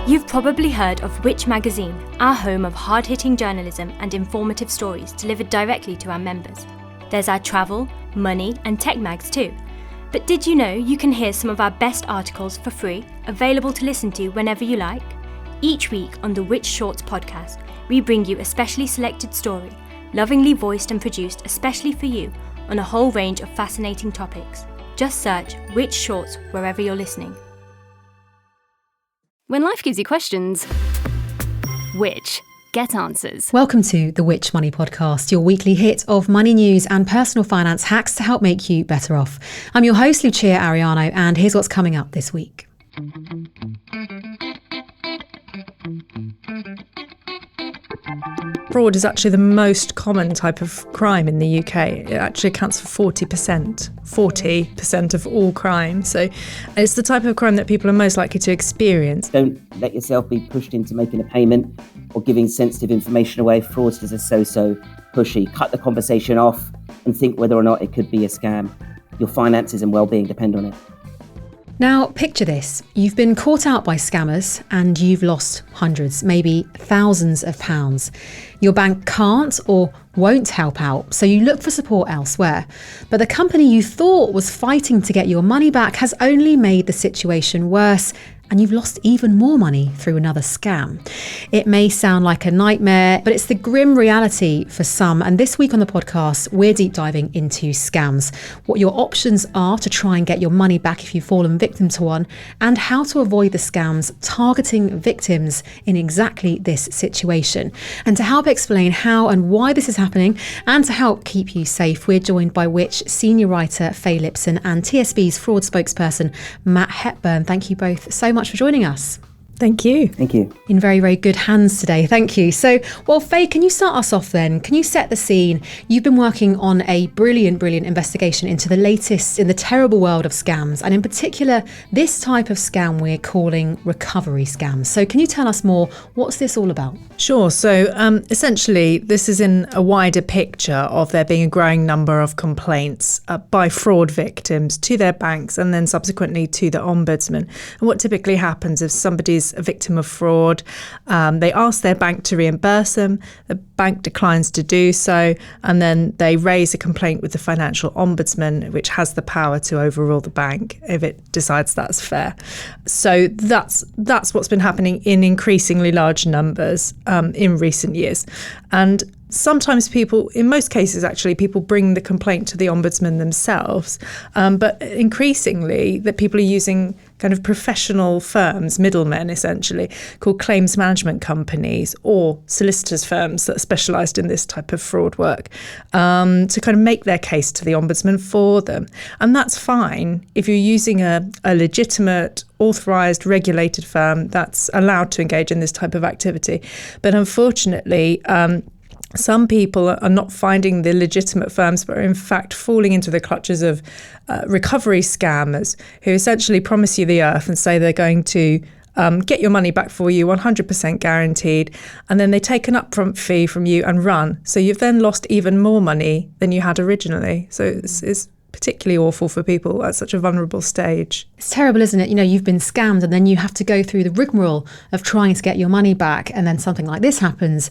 You've probably heard of Which Magazine, our home of hard-hitting journalism and informative stories delivered directly to our members. There's our travel, money and tech mags too. But did you know you can hear some of our best articles for free, available to listen to whenever you like? Each week on the Which Shorts podcast, we bring you a specially selected story, lovingly voiced and produced especially for you on a whole range of fascinating topics. Just search Which Shorts wherever you're listening. When life gives you questions, Which? Get answers. Welcome to the Which Money Podcast, your weekly hit of money news and personal finance hacks to help make you better off. I'm your host, Lucia Ariano, and here's what's coming up this week. Fraud is actually the most common type of crime in the UK. It actually accounts for 40% of all crime. So it's the type of crime that people are most likely to experience. Don't let yourself be pushed into making a payment or giving sensitive information away. Fraudsters are so pushy. Cut the conversation off and think whether or not it could be a scam. Your finances and well-being depend on it. Now, picture this. You've been caught out by scammers and you've lost hundreds, maybe thousands of pounds. Your bank can't or won't help out, so you look for support elsewhere. But the company you thought was fighting to get your money back has only made the situation worse, and you've lost even more money through another scam. It may sound like a nightmare, but it's the grim reality for some. And this week on the podcast, we're deep diving into scams, what your options are to try and get your money back if you've fallen victim to one, and how to avoid the scams targeting victims in exactly this situation. And to help explain how and why this is happening, and to help keep you safe, we're joined by Which senior writer Faye Lipson and TSB's fraud spokesperson Matt Hepburn. Thank you both so much for joining us. Thank you. Thank you. In very, very good hands today. Thank you. So, well, Faye, can you start us off then? Can you set the scene? You've been working on a brilliant investigation into the latest in the terrible world of scams, and in particular, this type of scam we're calling recovery scams. So can you tell us more? What's this all about? Sure. So essentially, this is in a wider picture of there being a growing number of complaints by fraud victims to their banks and then subsequently to the Ombudsman. And what typically happens if somebody's a victim of fraud, they ask their bank to reimburse them, the bank declines to do so, and then they raise a complaint with the Financial Ombudsman, which has the power to overrule the bank if it decides that's fair. So that's what's been happening in increasingly large numbers in recent years. And sometimes people, in most cases actually, people bring the complaint to the Ombudsman themselves, but increasingly that people are using kind of professional firms, middlemen essentially, called claims management companies or solicitors firms that are specialised in this type of fraud work, to kind of make their case to the Ombudsman for them. And that's fine if you're using a legitimate, authorised, regulated firm that's allowed to engage in this type of activity. But unfortunately, some people are not finding the legitimate firms, but are in fact falling into the clutches of recovery scammers who essentially promise you the earth and say they're going to get your money back for you, 100% guaranteed, and then they take an upfront fee from you and run. So you've then lost even more money than you had originally. So it's particularly awful for people at such a vulnerable stage. It's terrible, isn't it? You know, you've been scammed and then you have to go through the rigmarole of trying to get your money back, and then something like this happens.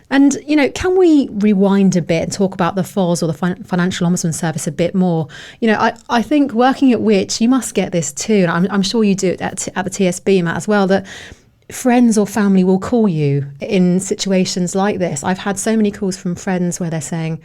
And, you know, can we rewind a bit and talk about the FOS or the Financial Ombudsman Service a bit more? You know, I think working at Which, you must get this too, and I'm sure you do it at the TSB, Matt, as well, that friends or family will call you in situations like this. I've had so many calls from friends where they're saying,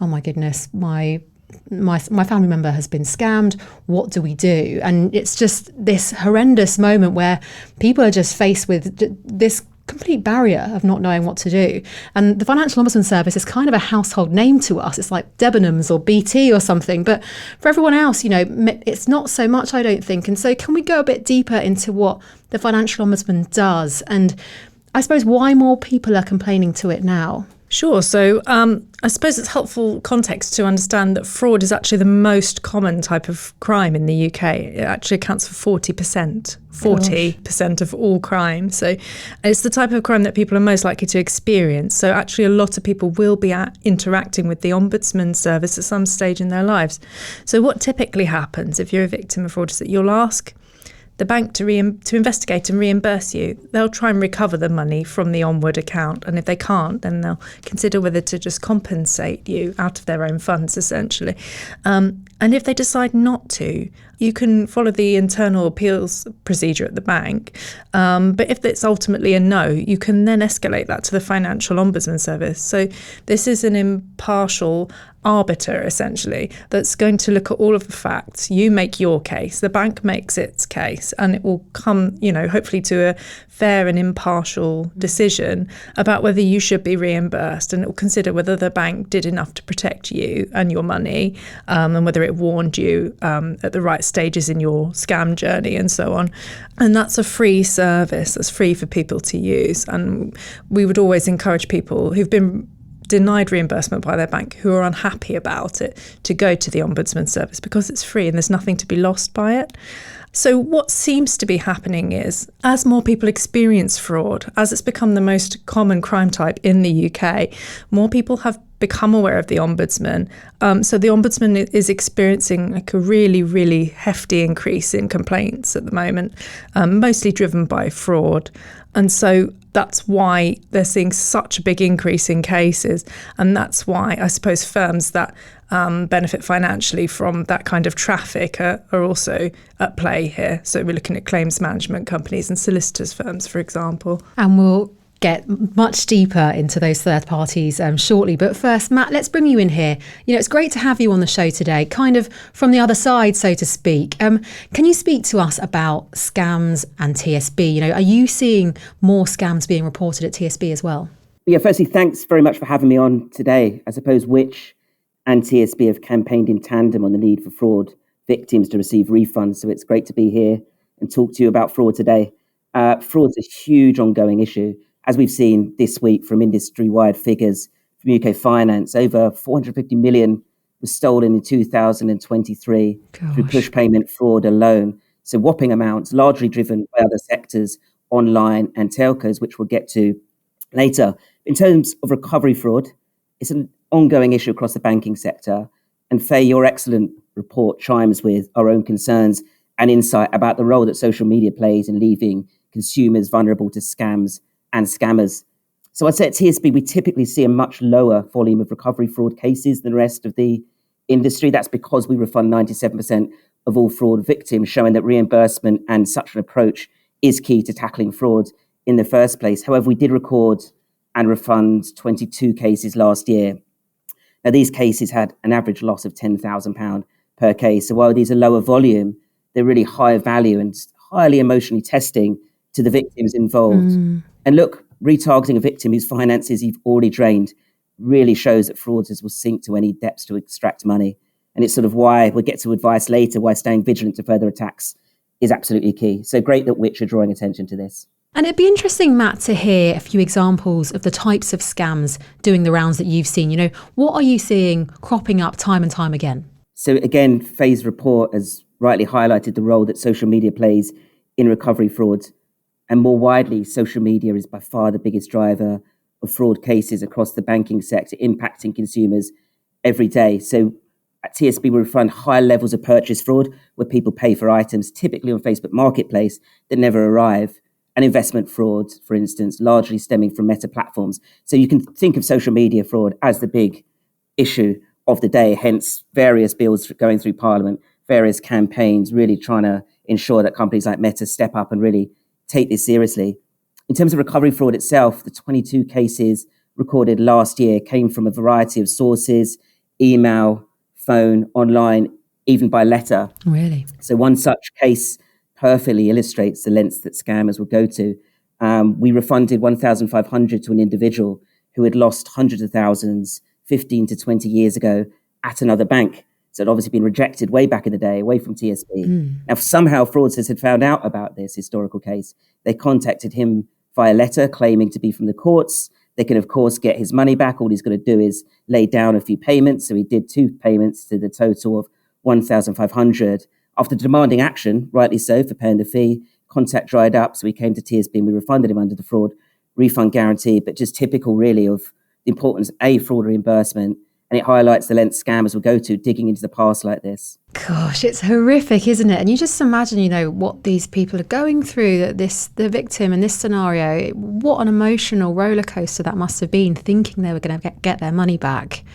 oh my goodness, my family member has been scammed. What do we do? And it's just this horrendous moment where people are just faced with this complete barrier of not knowing what to do. And the Financial Ombudsman Service is kind of a household name to us. It's like Debenhams or BT or something. But for everyone else, you know, it's not so much, I don't think. And so can we go a bit deeper into what the Financial Ombudsman does? And I suppose why more people are complaining to it now? Sure. So I suppose it's helpful context to understand that fraud is actually the most common type of crime in the UK. It actually accounts for 40% of all crime. So it's the type of crime that people are most likely to experience. So actually a lot of people will be interacting with the Ombudsman Service at some stage in their lives. So what typically happens if you're a victim of fraud is that you'll ask the bank to investigate and reimburse you. They'll try and recover the money from the onward account, and if they can't, then they'll consider whether to just compensate you out of their own funds, essentially. And if they decide not to, you can follow the internal appeals procedure at the bank. But if it's ultimately a no, you can then escalate that to the Financial Ombudsman Service. So this is an impartial arbiter, essentially, that's going to look at all of the facts. You make your case, the bank makes its case, and it will come, hopefully to a fair and impartial decision about whether you should be reimbursed, and it will consider whether the bank did enough to protect you and your money, and whether it warned you at the right stages in your scam journey and so on. And that's a free service that's free for people to use. And we would always encourage people who've been denied reimbursement by their bank, who are unhappy about it, to go to the Ombudsman Service because it's free and there's nothing to be lost by it. So what seems to be happening is, as more people experience fraud, as it's become the most common crime type in the UK, more people have become aware of the Ombudsman. So the Ombudsman is experiencing like a really, really hefty increase in complaints at the moment, mostly driven by fraud. And so that's why they're seeing such a big increase in cases. And that's why I suppose firms that benefit financially from that kind of traffic are also at play here. So we're looking at claims management companies and solicitors firms, for example. And we'll get much deeper into those third parties shortly. But first, Matt, let's bring you in here. It's great to have you on the show today, kind of from the other side, so to speak. Can you speak to us about scams and TSB? Are you seeing more scams being reported at TSB as well? Yeah, firstly, thanks very much for having me on today. I suppose Which and TSB have campaigned in tandem on the need for fraud victims to receive refunds. So it's great to be here and talk to you about fraud today. Fraud's a huge ongoing issue. As we've seen this week from industry-wide figures from UK Finance, over 450 million was stolen in 2023 through push payment fraud alone. So whopping amounts, largely driven by other sectors, online and telcos, which we'll get to later. In terms of recovery fraud, it's an ongoing issue across the banking sector. And Faye, your excellent report chimes with our own concerns and insight about the role that social media plays in leaving consumers vulnerable to scams and scammers. So I'd say at TSB, we typically see a much lower volume of recovery fraud cases than the rest of the industry. That's because we refund 97% of all fraud victims, showing that reimbursement and such an approach is key to tackling fraud in the first place. However, we did record and refund 22 cases last year. Now, these cases had an average loss of £10,000 per case. So while these are lower volume, they're really high value and highly emotionally testing to the victims involved. And look, retargeting a victim whose finances you've already drained really shows that fraudsters will sink to any depths to extract money. And it's sort of why we'll get to advice later, why staying vigilant to further attacks is absolutely key. So great that Which are drawing attention to this. And it'd be interesting, Matt, to hear a few examples of the types of scams doing the rounds that you've seen. What are you seeing cropping up time and time again? So again, Faye's report has rightly highlighted the role that social media plays in recovery fraud. And more widely, social media is by far the biggest driver of fraud cases across the banking sector, impacting consumers every day. So at TSB, we refund high levels of purchase fraud where people pay for items, typically on Facebook Marketplace, that never arrive. And investment fraud, for instance, largely stemming from meta platforms. So you can think of social media fraud as the big issue of the day, hence various bills going through Parliament, various campaigns really trying to ensure that companies like Meta step up and really take this seriously. In terms of recovery fraud itself, the 22 cases recorded last year came from a variety of sources, email, phone, online, even by letter. Really? So one such case perfectly illustrates the lengths that scammers will go to. We refunded $1,500 to an individual who had lost hundreds of thousands 15 to 20 years ago at another bank. So it had obviously been rejected way back in the day, away from TSB. Now, somehow fraudsters had found out about this historical case. They contacted him via letter, claiming to be from the courts. They can, of course, get his money back. All he's got to do is lay down a few payments. So he did 2 payments to the total of $1,500. After demanding action, rightly so, for paying the fee, contact dried up. So he came to TSB and we refunded him under the fraud refund guarantee. But just typical, really, of the importance of fraud reimbursement And it highlights the lengths scammers will go to digging into the past like this. Gosh, it's horrific, isn't it? And you just imagine, what these people are going through, the victim in this scenario, what an emotional roller coaster that must have been, thinking they were going to get their money back.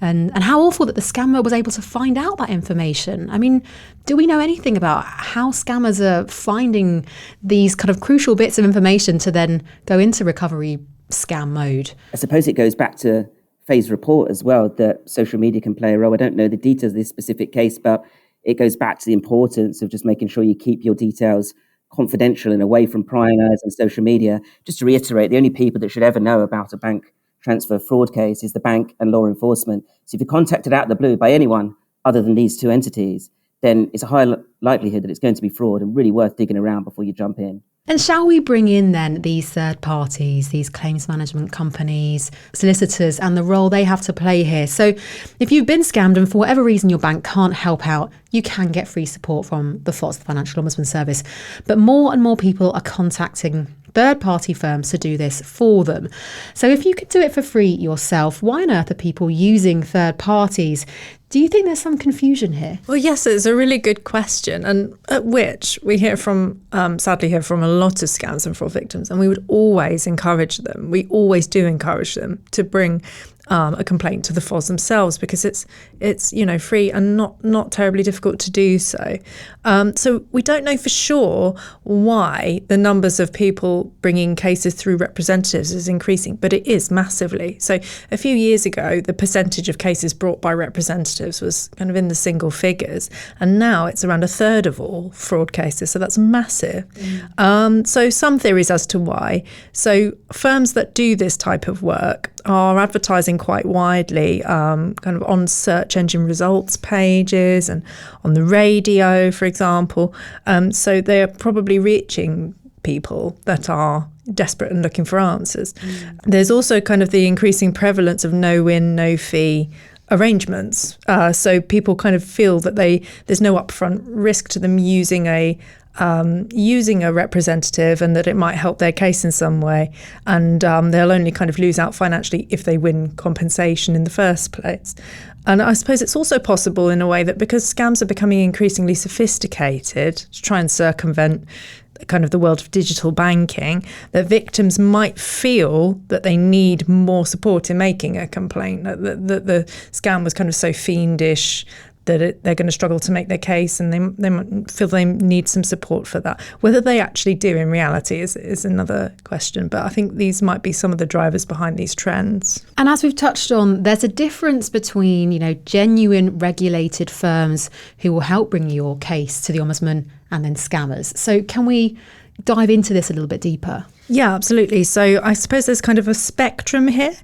And how awful that the scammer was able to find out that information. I mean, do we know anything about how scammers are finding these kind of crucial bits of information to then go into recovery scam mode? I suppose it goes back to Faye's report as well, that social media can play a role. I don't know the details of this specific case, but it goes back to the importance of just making sure you keep your details confidential and away from prying eyes and social media. Just to reiterate, the only people that should ever know about a bank transfer fraud case is the bank and law enforcement. So if you're contacted out of the blue by anyone other than these two entities, then it's a high likelihood that it's going to be fraud and really worth digging around before you jump in. And shall we bring in then these third parties, these claims management companies, solicitors, and the role they have to play here? So if you've been scammed and for whatever reason your bank can't help out, you can get free support from the FOTS, the Financial Ombudsman Service. But more and more people are contacting third-party firms to do this for them. So if you could do it for free yourself, why on earth are people using third parties? Do you think there's some confusion here? Well, yes, it's a really good question, and at which we sadly hear from a lot of scams and fraud victims, and we would always encourage them. We always do encourage them to bring a complaint to the FOS themselves, because it's free and not terribly difficult to do so. So we don't know for sure why the numbers of people bringing cases through representatives is increasing, but it is massively. So a few years ago, the percentage of cases brought by representatives was kind of in the single figures, and now it's around a third of all fraud cases. So that's massive. So some theories as to why. So firms that do this type of work are advertising quite widely, kind of on search engine results pages and on the radio, for example. So they're probably reaching people that are desperate and looking for answers. There's also kind of the increasing prevalence of no-win, no-fee arrangements. So people kind of feel that there's no upfront risk to them using a representative, and that it might help their case in some way, and they'll only kind of lose out financially if they win compensation in the first place. And I suppose it's also possible in a way that because scams are becoming increasingly sophisticated to try and circumvent kind of the world of digital banking, that victims might feel that they need more support in making a complaint, that the scam was kind of so fiendish that they're going to struggle to make their case, and they might feel they need some support for that. Whether they actually do in reality is another question, but I think these might be some of the drivers behind these trends. And as we've touched on, there's a difference between, genuine regulated firms who will help bring your case to the Ombudsman and then scammers. So can we dive into this a little bit deeper? Yeah, absolutely. So I suppose there's kind of a spectrum here.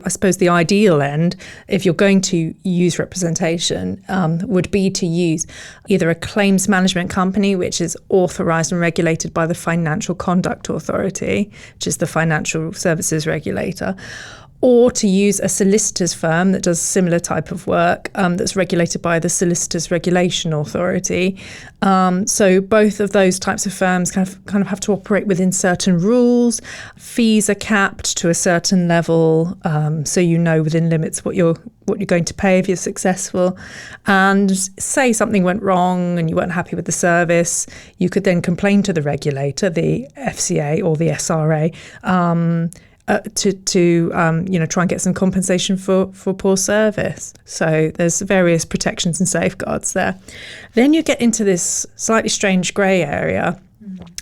I suppose the ideal end, if you're going to use representation, would be to use either a claims management company, which is authorised and regulated by the Financial Conduct Authority, which is the financial services regulator, or to use a solicitor's firm that does similar type of work that's regulated by the Solicitors Regulation Authority. So both of those types of firms kind of have to operate within certain rules. Fees are capped to a certain level, so within limits what you're going to pay if you're successful. And say something went wrong and you weren't happy with the service, you could then complain to the regulator, the FCA or the SRA, to try and get some compensation for poor service. So there's various protections and safeguards there. Then you get into this slightly strange grey area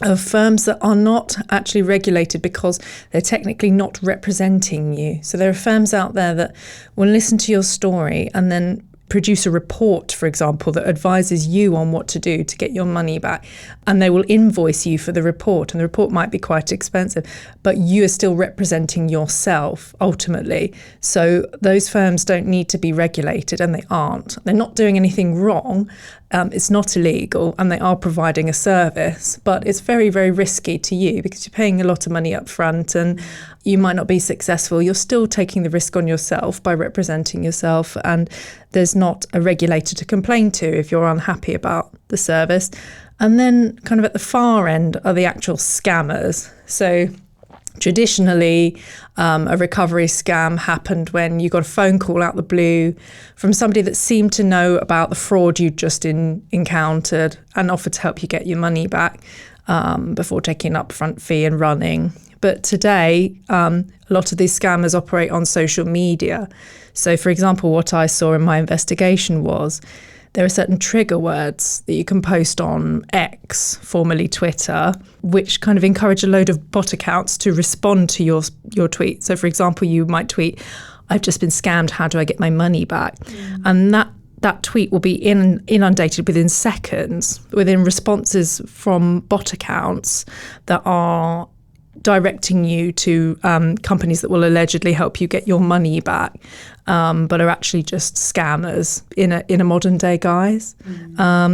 of firms that are not actually regulated because they're technically not representing you. So there are firms out there that will listen to your story and then produce a report, for example, that advises you on what to do to get your money back. And they will invoice you for the report. And the report might be quite expensive, but you are still representing yourself ultimately. So those firms don't need to be regulated, and they aren't. They're not doing anything wrong. It's not illegal, and they are providing a service, but it's very, very risky to you because you're paying a lot of money up front and you might not be successful. You're still taking the risk on yourself by representing yourself, and there's not a regulator to complain to if you're unhappy about the service. And then kind of at the far end are the actual scammers. So Traditionally, a recovery scam happened when you got a phone call out the blue from somebody that seemed to know about the fraud you'd just encountered and offered to help you get your money back before taking an upfront fee and running. But today, a lot of these scammers operate on social media. So, for example, what I saw in my investigation was there are certain trigger words that you can post on X, formerly Twitter, which kind of encourage a load of bot accounts to respond to your tweet. So, for example, you might tweet, "I've just been scammed, how do I get my money back?" And that tweet will be inundated within seconds, within responses from bot accounts that are directing you to companies that will allegedly help you get your money back, but are actually just scammers in a modern day guise.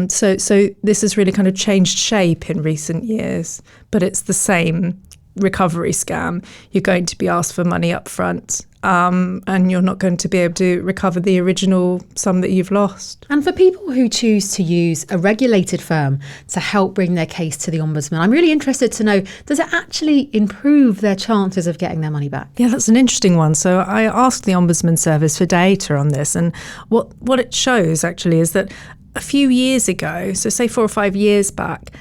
So this has really kind of changed shape in recent years, but it's the same recovery scam. You're going to be asked for money up front, and you're not going to be able to recover the original sum that you've lost. And for people who choose to use a regulated firm to help bring their case to the Ombudsman, I'm really interested to know, does it actually improve their chances of getting their money back? Yeah, that's an interesting one. So I asked the Ombudsman Service for data on this, and what it shows actually is that a few years ago, so say 4 or 5 years back,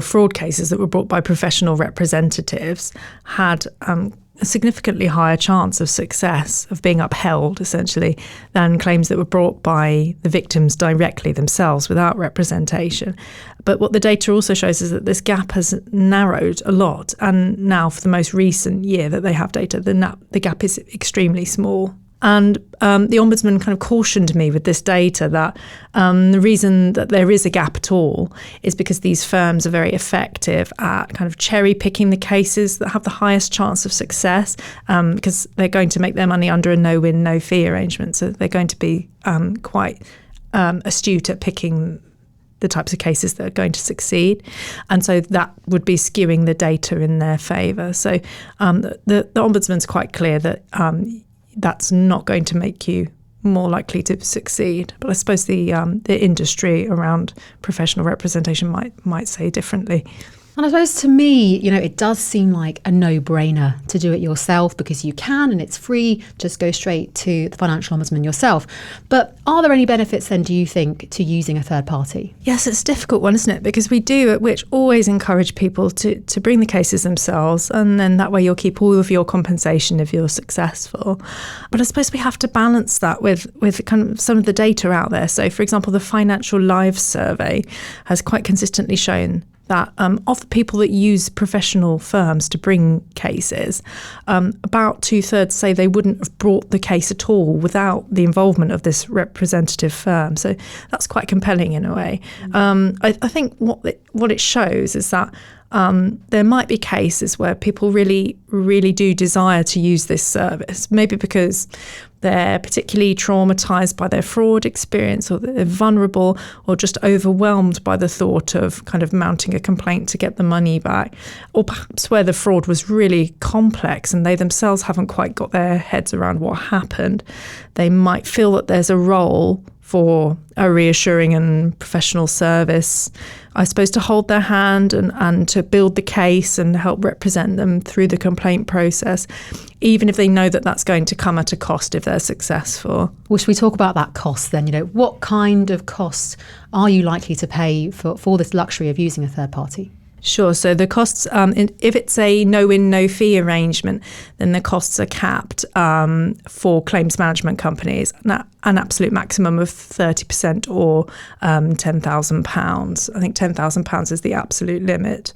fraud cases that were brought by professional representatives had a significantly higher chance of success, of being upheld, essentially, than claims that were brought by the victims directly themselves without representation. But what the data also shows is that this gap has narrowed a lot. And now, for the most recent year that they have data, the gap is extremely small. And the Ombudsman kind of cautioned me with this data that the reason that there is a gap at all is because these firms are very effective at kind of cherry picking the cases that have the highest chance of success, because they're going to make their money under a no-win, no-fee arrangement. So they're going to be quite astute at picking the types of cases that are going to succeed. And so that would be skewing the data in their favour. So the Ombudsman's quite clear that that's not going to make you more likely to succeed. But I suppose the industry around professional representation might say differently. And I suppose to me, it does seem like a no-brainer to do it yourself because you can and it's free. Just go straight to the Financial Ombudsman yourself. But are there any benefits then, do you think, to using a third party? Yes, it's a difficult one, isn't it? Because we do at Which always encourage people to bring the cases themselves, and then that way you'll keep all of your compensation if you're successful. But I suppose we have to balance that with kind of some of the data out there. So, for example, the Financial Lives Survey has quite consistently shown that of the people that use professional firms to bring cases, about 2/3 say they wouldn't have brought the case at all without the involvement of this representative firm. So that's quite compelling in a way. I think what it shows is that there might be cases where people really, really do desire to use this service, maybe because they're particularly traumatised by their fraud experience, or they're vulnerable, or just overwhelmed by the thought of kind of mounting a complaint to get the money back, or perhaps where the fraud was really complex and they themselves haven't quite got their heads around what happened. They might feel that there's a role for a reassuring and professional service, I suppose, to hold their hand and to build the case and help represent them through the complaint process, even if they know that that's going to come at a cost if they're successful. Well, should we talk about that cost then? What kind of costs are you likely to pay for this luxury of using a third party? Sure. So the costs, if it's a no-win, no-fee arrangement, then the costs are capped for claims management companies, an absolute maximum of 30% or £10,000. I think £10,000 is the absolute limit.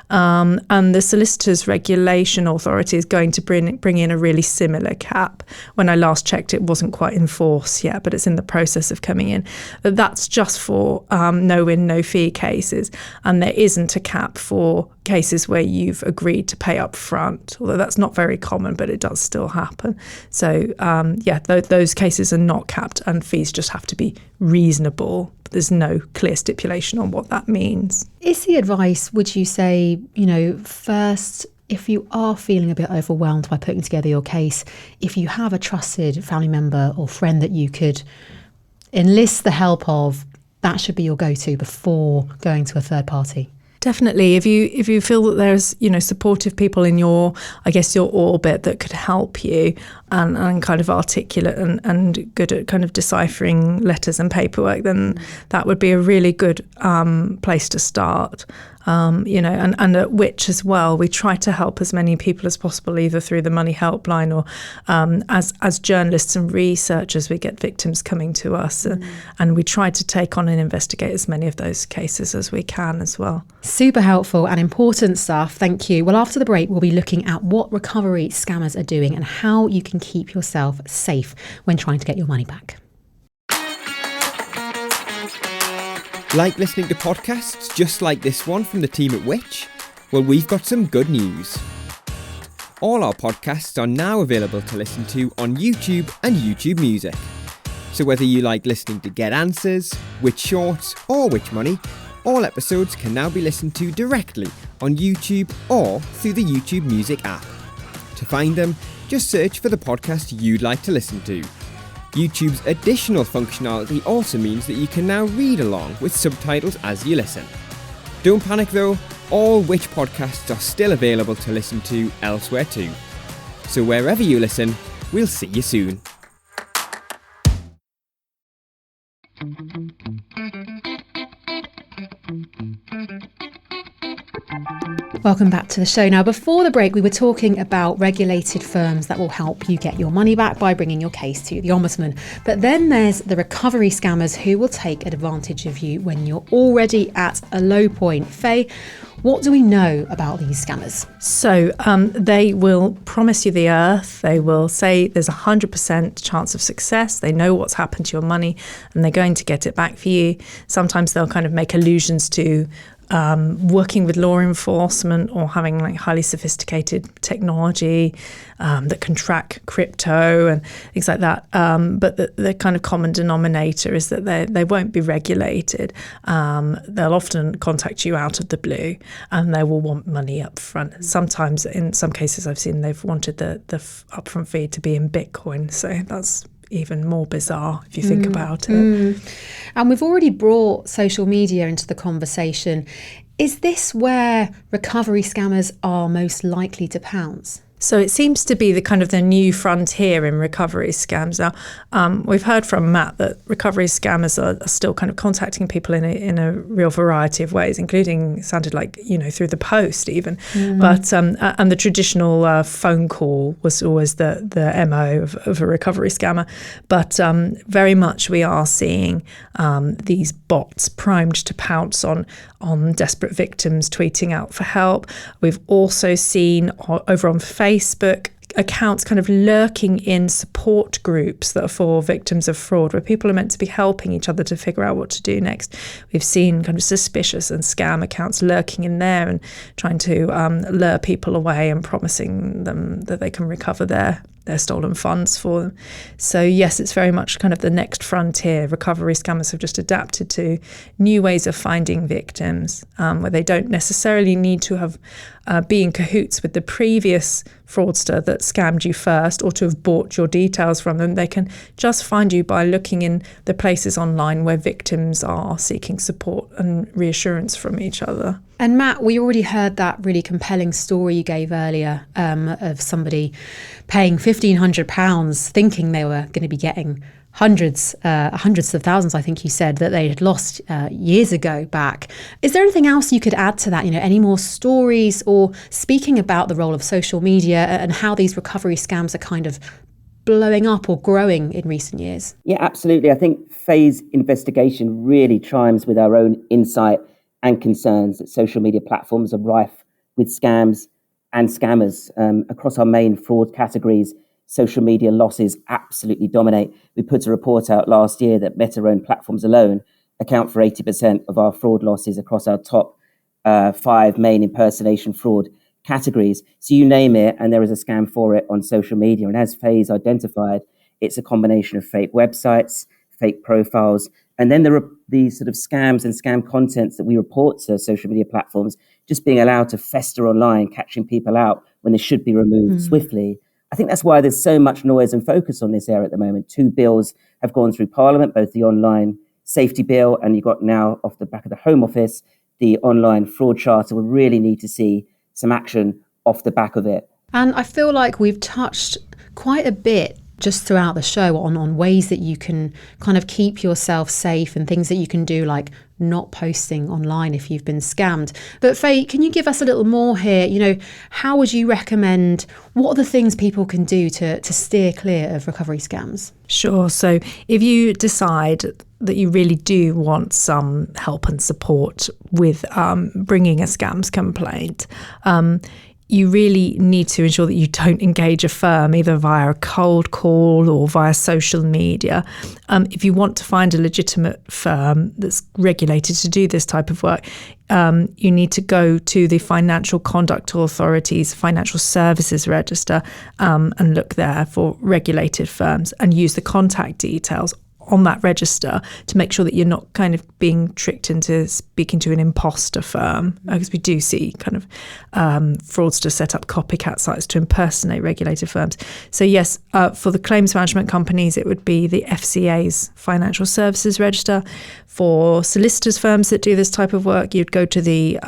And the Solicitors Regulation Authority is going to bring in a really similar cap. When I last checked, it wasn't quite in force yet, but it's in the process of coming in. That's just for no-win, no-fee cases, and there isn't a cap for cases where you've agreed to pay up front, although that's not very common, but it does still happen. So, those cases are not capped, and fees just have to be reasonable. But there's no clear stipulation on what that means. Is the advice, would you say, first, if you are feeling a bit overwhelmed by putting together your case, if you have a trusted family member or friend that you could enlist the help of, that should be your go-to before going to a third party? Definitely. If you feel that there's, supportive people in your orbit that could help you and kind of articulate and good at kind of deciphering letters and paperwork, then that would be a really good place to start. And at which as well, we try to help as many people as possible, either through the Money Helpline or as journalists and researchers, we get victims coming to us and we try to take on and investigate as many of those cases as we can as well. Super helpful and important stuff. Thank you. Well, after the break, we'll be looking at what recovery scammers are doing and how you can keep yourself safe when trying to get your money back. Like listening to podcasts just like this one from the team at Which? Well, we've got some good news. All our podcasts are now available to listen to on YouTube and YouTube Music. So whether you like listening to Get Answers, Which Shorts or Which Money, all episodes can now be listened to directly on YouTube or through the YouTube Music app. To find them, just search for the podcast you'd like to listen to. YouTube's additional functionality also means that you can now read along with subtitles as you listen. Don't panic though, all Which podcasts are still available to listen to elsewhere too. So wherever you listen, we'll see you soon. Welcome back to the show. Now, before the break, we were talking about regulated firms that will help you get your money back by bringing your case to the Ombudsman. But then there's the recovery scammers who will take advantage of you when you're already at a low point. Faye, what do we know about these scammers? So they will promise you the earth. They will say there's 100% chance of success. They know what's happened to your money and they're going to get it back for you. Sometimes they'll kind of make allusions to working with law enforcement or having like highly sophisticated technology that can track crypto and things like that. But the kind of common denominator is that they won't be regulated. They'll often contact you out of the blue and they will want money up front. Sometimes, in some cases I've seen, they've wanted the upfront fee to be in Bitcoin. So that's even more bizarre if you think about it. And we've already brought social media into the conversation. Is this where recovery scammers are most likely to pounce? So it seems to be the kind of the new frontier in recovery scams. Now, we've heard from Matt that recovery scammers are still kind of contacting people in a real variety of ways, including sounded like, through the post even. But and the traditional phone call was always the MO of a recovery scammer. But very much we are seeing these bots primed to pounce on desperate victims tweeting out for help. We've also seen over on Facebook accounts kind of lurking in support groups that are for victims of fraud, where people are meant to be helping each other to figure out what to do next. We've seen kind of suspicious and scam accounts lurking in there and trying to lure people away and promising them that they can recover their stolen funds for them. So yes, it's very much kind of the next frontier. Recovery scammers have just adapted to new ways of finding victims, where they don't necessarily need to have be in cahoots with the previous fraudster that scammed you first or to have bought your details from them. They can just find you by looking in the places online where victims are seeking support and reassurance from each other. And Matt, we already heard that really compelling story you gave earlier of somebody paying £1,500 thinking they were going to be getting hundreds of thousands, I think you said, that they had lost years ago back. Is there anything else you could add to that? Any more stories or speaking about the role of social media and how these recovery scams are kind of blowing up or growing in recent years? Yeah, absolutely. I think Faye's investigation really chimes with our own insight and concerns that social media platforms are rife with scams and scammers. Across our main fraud categories, social media losses absolutely dominate. We put a report out last year that Meta-owned platforms alone account for 80% of our fraud losses across our top 5 main impersonation fraud categories. So you name it, and there is a scam for it on social media. And as Faye's identified, it's a combination of fake websites, fake profiles, and then there are these sort of scams and scam contents that we report to social media platforms just being allowed to fester online, catching people out when they should be removed swiftly. I think that's why there's so much noise and focus on this area at the moment. 2 bills have gone through Parliament, both the online safety bill and you got now off the back of the Home Office, the online fraud charter will really need to see some action off the back of it. And I feel like we've touched quite a bit just throughout the show on ways that you can kind of keep yourself safe and things that you can do, like not posting online if you've been scammed. But Faye, can you give us a little more here? You know, how would you recommend, what are the things people can do to steer clear of recovery scams? Sure. So if you decide that you really do want some help and support with bringing a scams complaint, you really need to ensure that you don't engage a firm either via a cold call or via social media. If you want to find a legitimate firm that's regulated to do this type of work, you need to go to the Financial Conduct Authority's Financial Services Register and look there for regulated firms and use the contact details on that register to make sure that you're not kind of being tricked into speaking to an imposter firm, because we do see kind of fraudsters set up copycat sites to impersonate regulated firms. So yes, for the claims management companies, it would be the FCA's Financial Services Register. For solicitors firms that do this type of work, you'd go to the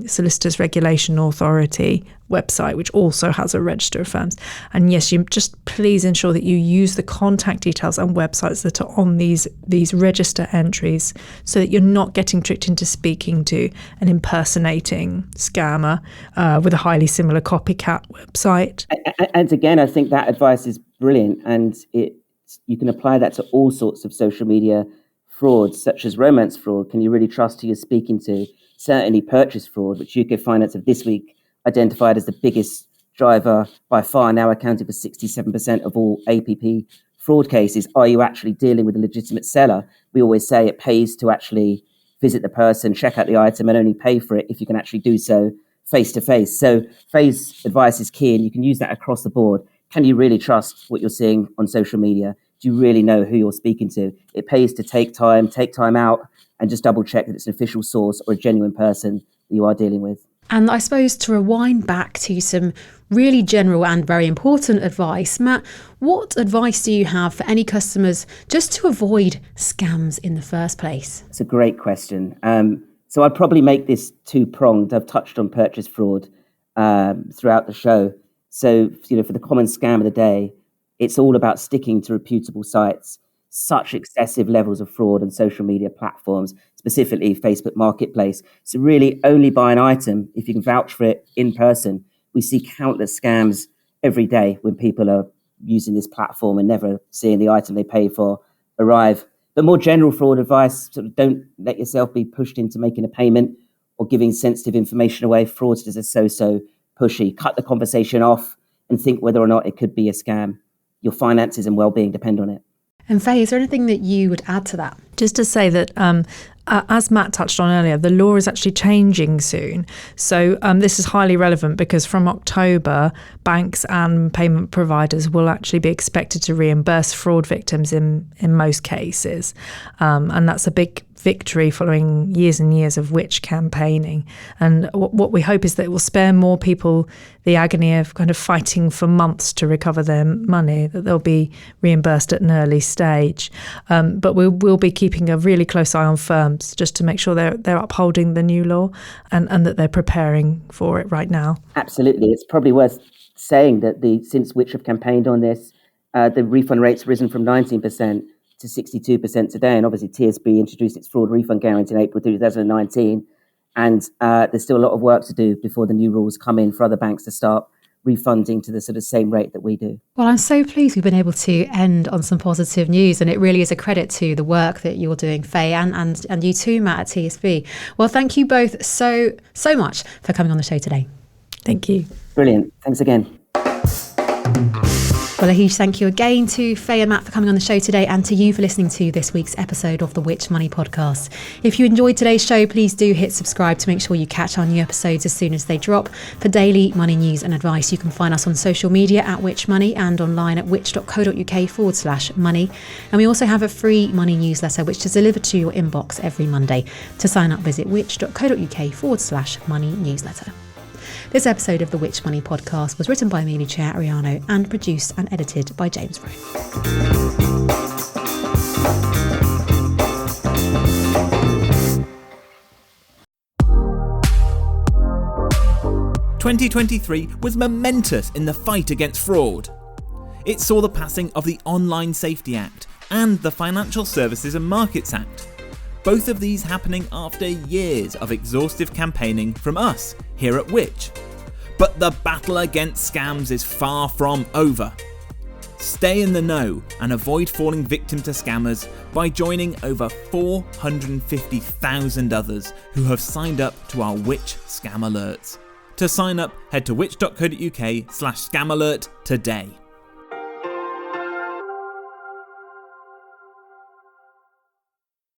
Solicitors Regulation Authority website, which also has a register of firms. And yes, you just please ensure that you use the contact details and websites that are on these register entries so that you're not getting tricked into speaking to an impersonating scammer with a highly similar copycat website. And again, I think that advice is brilliant, and you can apply that to all sorts of social media frauds, such as romance fraud. Can you really trust who you're speaking to? Certainly purchase fraud, which UK Finance have this week identified as the biggest driver by far, now accounting for 67% of all APP fraud cases. Are you actually dealing with a legitimate seller? We always say it pays to actually visit the person, check out the item, and only pay for it if you can actually do so face to face. So Faye's advice is key, and you can use that across the board. Can you really trust what you're seeing on social media? Do you really know who you're speaking to? It pays to take time out, and just double check that it's an official source or a genuine person that you are dealing with. And I suppose to rewind back to some really general and very important advice, Matt, what advice do you have for any customers just to avoid scams in the first place? It's a great question. So I'd probably make this two-pronged. I've touched on purchase fraud throughout the show. So, for the common scam of the day, it's all about sticking to reputable sites. Such excessive levels of fraud on social media platforms, specifically Facebook Marketplace. So really only buy an item if you can vouch for it in person. We see countless scams every day when people are using this platform and never seeing the item they pay for arrive. But more general fraud advice, sort of don't let yourself be pushed into making a payment or giving sensitive information away. Fraudsters are so pushy. Cut the conversation off and think whether or not it could be a scam. Your finances and well-being depend on it. And Faye, is there anything that you would add to that? Just to say that, as Matt touched on earlier, the law is actually changing soon. So this is highly relevant because from October, banks and payment providers will actually be expected to reimburse fraud victims in most cases. And that's a big victory following years and years of witch campaigning. And what we hope is that it will spare more people the agony of kind of fighting for months to recover their money, that they'll be reimbursed at an early stage. But we'll be keeping a really close eye on firms just to make sure they're upholding the new law and that they're preparing for it right now. Absolutely. It's probably worth saying that since Which have campaigned on this, the refund rate's risen from 19% to 62% today. And obviously TSB introduced its fraud refund guarantee in April 2019. And there's still a lot of work to do before the new rules come in for other banks to start refunding to the sort of same rate that we do. Well, I'm so pleased we've been able to end on some positive news, and it really is a credit to the work that you're doing, Faye, and you too, Matt, at TSB. Well, thank you both so much for coming on the show today. Thank you. Brilliant. Thanks again. Well, a huge thank you again to Faye and Matt for coming on the show today, and to you for listening to this week's episode of the Which Money podcast. If you enjoyed today's show, please do hit subscribe to make sure you catch our new episodes as soon as they drop. For daily money news and advice, you can find us on social media at Which Money and online at which.co.uk/money. And we also have a free money newsletter which is delivered to your inbox every Monday. To sign up, visit which.co.uk/money newsletter. This episode of the Which Money podcast was written by me, Lucia Ariano, and produced and edited by James Rowe. 2023 was momentous in the fight against fraud. It saw the passing of the Online Safety Act and the Financial Services and Markets Act. Both of these happening after years of exhaustive campaigning from us here at Which. But the battle against scams is far from over. Stay in the know and avoid falling victim to scammers by joining over 450,000 others who have signed up to our Which Scam Alerts. To sign up, head to which.co.uk/scamalert today.